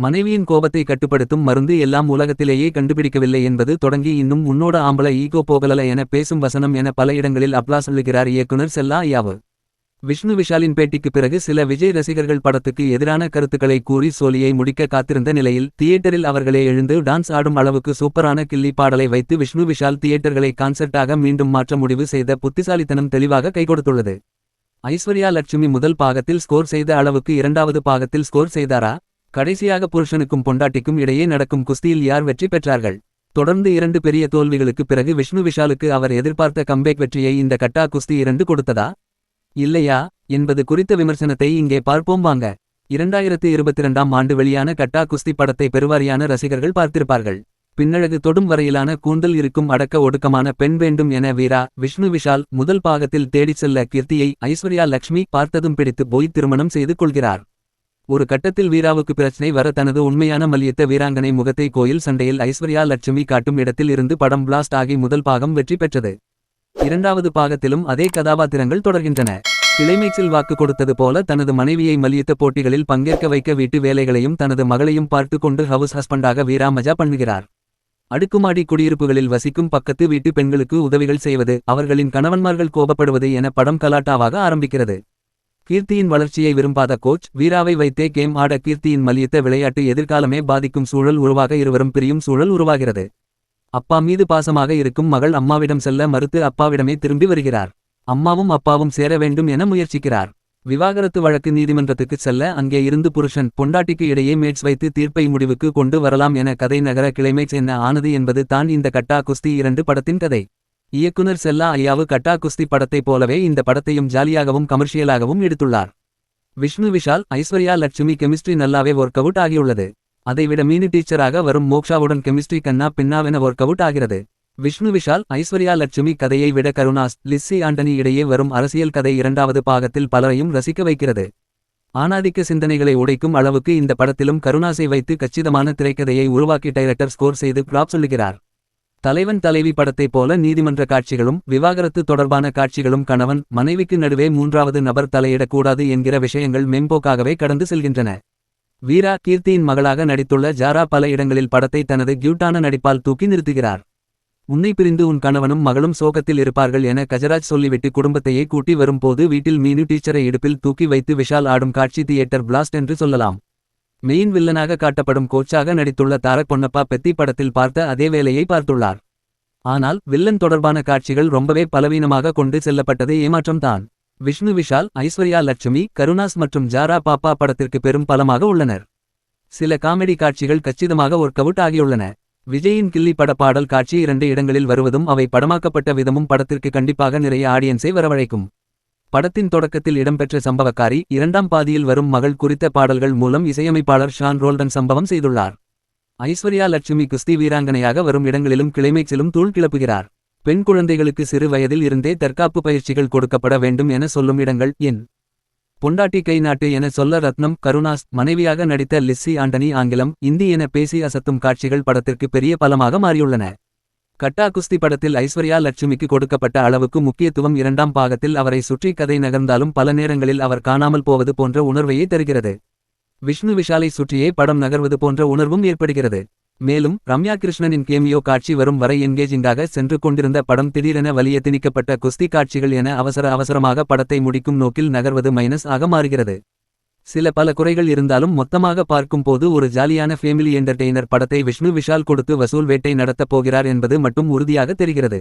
மனைவியின் கோபத்தை கட்டுப்படுத்தும் மருந்து எல்லாம் உலகத்திலேயே கண்டுபிடிக்கவில்லை என்பது தொடங்கி இன்னும் உன்னோட ஆம்பள ஈகோ போகலல என பேசும் வசனம் என பல இடங்களில் அப்ளாஸ் சொல்லுகிறார் இயக்குனர் செல்லா ஐயாவு. விஷ்ணு விஷாலின் பேட்டிக்கு பிறகு சில விஜய் ரசிகர்கள் படத்துக்கு எதிரான கருத்துக்களை கூறி சோலியை முடிக்க காத்திருந்த நிலையில் தியேட்டரில் அவர்களே எழுந்து டான்ஸ் ஆடும் அளவுக்கு சூப்பரான கில்லி பாடலை வைத்து விஷ்ணு விஷால் தியேட்டர்களை கான்செர்ட்டாக மீண்டும் மாற்ற முடிவு செய்த புத்திசாலித்தனம் தெளிவாக கைகொடுத்துள்ளது. ஐஸ்வர்யா லட்சுமி முதல் பாகத்தில் ஸ்கோர் செய்த அளவுக்கு இரண்டாவது பாகத்தில் ஸ்கோர் செய்தாரா? கடைசியாக புருஷனுக்கும் பொண்டாட்டிக்கும் இடையே நடக்கும் குஸ்தியில் யார் வெற்றி பெற்றார்கள்? தொடர்ந்து 2 பெரிய தோல்விகளுக்கு பிறகு விஷ்ணு விஷாலுக்கு அவர் எதிர்பார்த்த கம்பேக் வெற்றியை இந்த கட்டா குஸ்தி 2 கொடுத்ததா இல்லையா என்பது குறித்த விமர்சனத்தை இங்கே பார்ப்போம் வாங்க. 2022ஆம் ஆண்டு வெளியான கட்டா குஸ்தி படத்தை பெருவாரியான ரசிகர்கள் பார்த்திருப்பார்கள். பின்னழகு தொடும் வரையிலான கூந்தல் இருக்கும் அடக்க ஒடுக்கமான பெண் வேண்டும் என வீரா விஷ்ணு விஷால் முதல் பாகத்தில் தேடிச் செல்ல கீர்த்தியை ஐஸ்வர்யா லட்சுமி பார்த்ததும் பிடித்து போய் திருமணம் செய்து கொள்கிறார். ஒரு கட்டத்தில் வீராவுக்கு பிரச்சனை வர தனது உண்மையான மல்யுத்த வீராங்கனை முகத்தை கோயில் சண்டையில் ஐஸ்வர்யா லட்சுமி காட்டும் இடத்தில் இருந்து படம் பிளாஸ்ட் ஆகி முதல் பாகம் வெற்றி பெற்றது. இரண்டாவது பாகத்திலும் அதே கதாபாத்திரங்கள் தொடர்கின்றன. கிளைமேக்ஸில் வாக்கு கொடுத்தது போல தனது மனைவியை மல்யுத்த போட்டிகளில் பங்கேற்க வைக்க வீட்டு வேலைகளையும் தனது மகளையும் பார்த்து கொண்டு ஹவுஸ் ஹஸ்பண்டாக வீரா மஜா பண்ணுகிறார். அடுக்குமாடி குடியிருப்புகளில் வசிக்கும் பக்கத்து வீட்டு பெண்களுக்கு உதவிகள் செய்வது, அவர்களின் கணவன்மார்கள் கோபப்படுவது என படம் கலாட்டாவாக ஆரம்பிக்கிறது. கீர்த்தியின் வளர்ச்சியை விரும்பாத கோச் வீராவை வைத்தே கேம் ஆட கீர்த்தியின் மல்யுத்த விளையாட்டு எதிர்காலமே பாதிக்கும் சூழல் உருவாக இருவரும் பிரியும் சூழல் உருவாகிறது. அப்பா மீது பாசமாக இருக்கும் மகள் அம்மாவிடம் செல்ல மறுத்து அப்பாவிடமே திரும்பி வருகிறார். அம்மாவும் அப்பாவும் சேர வேண்டும் என முயற்சிக்கிறார். விவாகரத்து வழக்கு நீதிமன்றத்துக்கு செல்ல அங்கே இருந்து புருஷன் பொண்டாட்டிக்கு இடையே மேட்ச் வைத்து தீர்ப்பை முடிவுக்கு கொண்டு வரலாம் என கதை நகர கிளைமேக்ஸ் என்ன ஆனது என்பது தான் இந்த கட்டா குஸ்தி 2 படத்தின் கதை. இயக்குனர் செல்லா ஐயாவு கட்டா குஸ்தி படத்தைப் போலவே இந்த படத்தையும் ஜாலியாகவும் கமர்ஷியலாகவும் எடுத்துள்ளார். விஷ்ணு விஷால் ஐஸ்வர்யா லட்சுமி கெமிஸ்ட்ரி நல்லாவே ஒர்க் அவுட் ஆகியுள்ளது. அதைவிட மீனு டீச்சராக வரும் மோக்ஷாவுடன் கெமிஸ்ட்ரி கண்ணா பின்னாவென ஒர்க் அவுட் ஆகிறது. விஷ்ணு விஷால் ஐஸ்வர்யா லட்சுமி கதையை விட கருணாஸ் லிஸ்ஸி ஆண்டனி இடையே வரும் அரசியல் கதை இரண்டாவது பாகத்தில் பலரையும் ரசிக்க வைக்கிறது. ஆணாதிக்க சிந்தனைகளை உடைக்கும் அளவுக்கு இந்த படத்திலும் கருணாஸை வைத்து கச்சிதமான திரைக்கதையை உருவாக்கி டைரக்டர் ஸ்கோர் செய்து பிளாப் சொல்லுகிறார். தலைவன் தலைவி படத்தைப் போல நீதிமன்ற காட்சிகளும் விவாகரத்து தொடர்பான காட்சிகளும் கணவன் மனைவிக்கு நடுவே மூன்றாவது நபர் தலையிடக்கூடாது என்கிற விஷயங்கள் மெம்போக்காகவே கடந்து செல்கின்றன. வீரா கீர்த்தியின் மகளாக நடித்துள்ள ஜாரா பல இடங்களில் படத்தை தனது கியூட்டான நடிப்பால் தூக்கி நிறுத்துகிறார். உன்னை பிரிந்து உன் கணவனும் மகளும் சோகத்தில் இருப்பார்கள் என கஜராஜ் சொல்லிவிட்டு குடும்பத்தையே கூட்டி வரும்போது வீட்டில் மீனு டீச்சரை இடுப்பில் தூக்கி வைத்து விஷால் ஆடும் காட்சி தியேட்டர் பிளாஸ்ட் என்று சொல்லலாம். மெயின் வில்லனாக காட்டப்படும் கோச்சாக நடித்துள்ள தாரக் பொன்னப்பா பெத்தி படத்தில் பார்த்த அதே வேலையை பார்த்துள்ளார். ஆனால் வில்லன் தொடர்பான காட்சிகள் ரொம்பவே பலவீனமாக கொண்டு செல்லப்பட்டது ஏமாற்றம்தான். விஷ்ணு விஷால் ஐஸ்வர்யா லட்சுமி கருணாஸ் மற்றும் ஜாரா பாப்பா படத்திற்கு பெரும் பலமாக உள்ளனர். சில காமெடி காட்சிகள் கச்சிதமாக ஒர்க் அவுட் ஆகியுள்ளன. விஜயின் கில்லி பட பாடல் காட்சி 2 இடங்களில் வருவதும் அவை படமாக்கப்பட்ட விதமும் படத்திற்கு கண்டிப்பாக நிறைய ஆடியன்ஸை வரவழைக்கும். படத்தின் தொடக்கத்தில் இடம்பெற்ற சம்பவக்காரி 2ஆம் பாதியில் வரும் மகள் குறித்த பாடல்கள் மூலம் இசையமைப்பாளர் ஷான் ரோல்டன் சம்பவம் செய்துள்ளார். ஐஸ்வர்யா லட்சுமி குஸ்தி வீராங்கனையாக வரும் இடங்களிலும் கிளைமேக்ஸிலும் தூள் கிளப்புகிறார். பெண் குழந்தைகளுக்கு சிறு வயதில் இருந்தே தற்காப்பு பயிற்சிகள் கொடுக்கப்பட வேண்டும் என சொல்லும் இடங்கள் என் பொண்டாட்டி கை நாட்டு என சொல்ல ரத்னம் கருணாஸ் மனைவியாக நடித்த லிஸ்ஸி ஆண்டனி ஆங்கிலம் இந்தி என பேசி அசத்தும் காட்சிகள் படத்திற்கு பெரிய பலமாக மாறியுள்ளன. கட்டா குஸ்தி படத்தில் ஐஸ்வர்யா லட்சுமிக்கு கொடுக்கப்பட்ட அளவுக்கு முக்கியத்துவம் 2ஆம் பாகத்தில் அவரை சுற்றி கதை நகர்ந்தாலும் பல நேரங்களில் அவர் காணாமல் போவது போன்ற உணர்வையே தருகிறது. விஷ்ணு விஷாலை சுற்றியே படம் நகர்வது போன்ற உணர்வும் ஏற்படுகிறது. மேலும் ரம்யா கிருஷ்ணனின் கேமியோ காட்சி வரும் வரை என்கேஜிங்காக சென்று கொண்டிருந்த படம் திடீரென வலிய திணிக்கப்பட்ட குஸ்தி காட்சிகள் என அவசரமாக படத்தை முடிக்கும் நோக்கில் நகர்வது மைனஸ் ஆக மாறுகிறது. சில பல குறைகள் இருந்தாலும் மொத்தமாக பார்க்கும் போது ஒரு ஜாலியான ஃபேமிலி என்டர்டெய்னர் படத்தை விஷ்ணு விஷால் கொடுத்து வசூல் வேட்டை நடத்தப் போகிறார் என்பது மட்டும் உறுதியாக தெரிகிறது.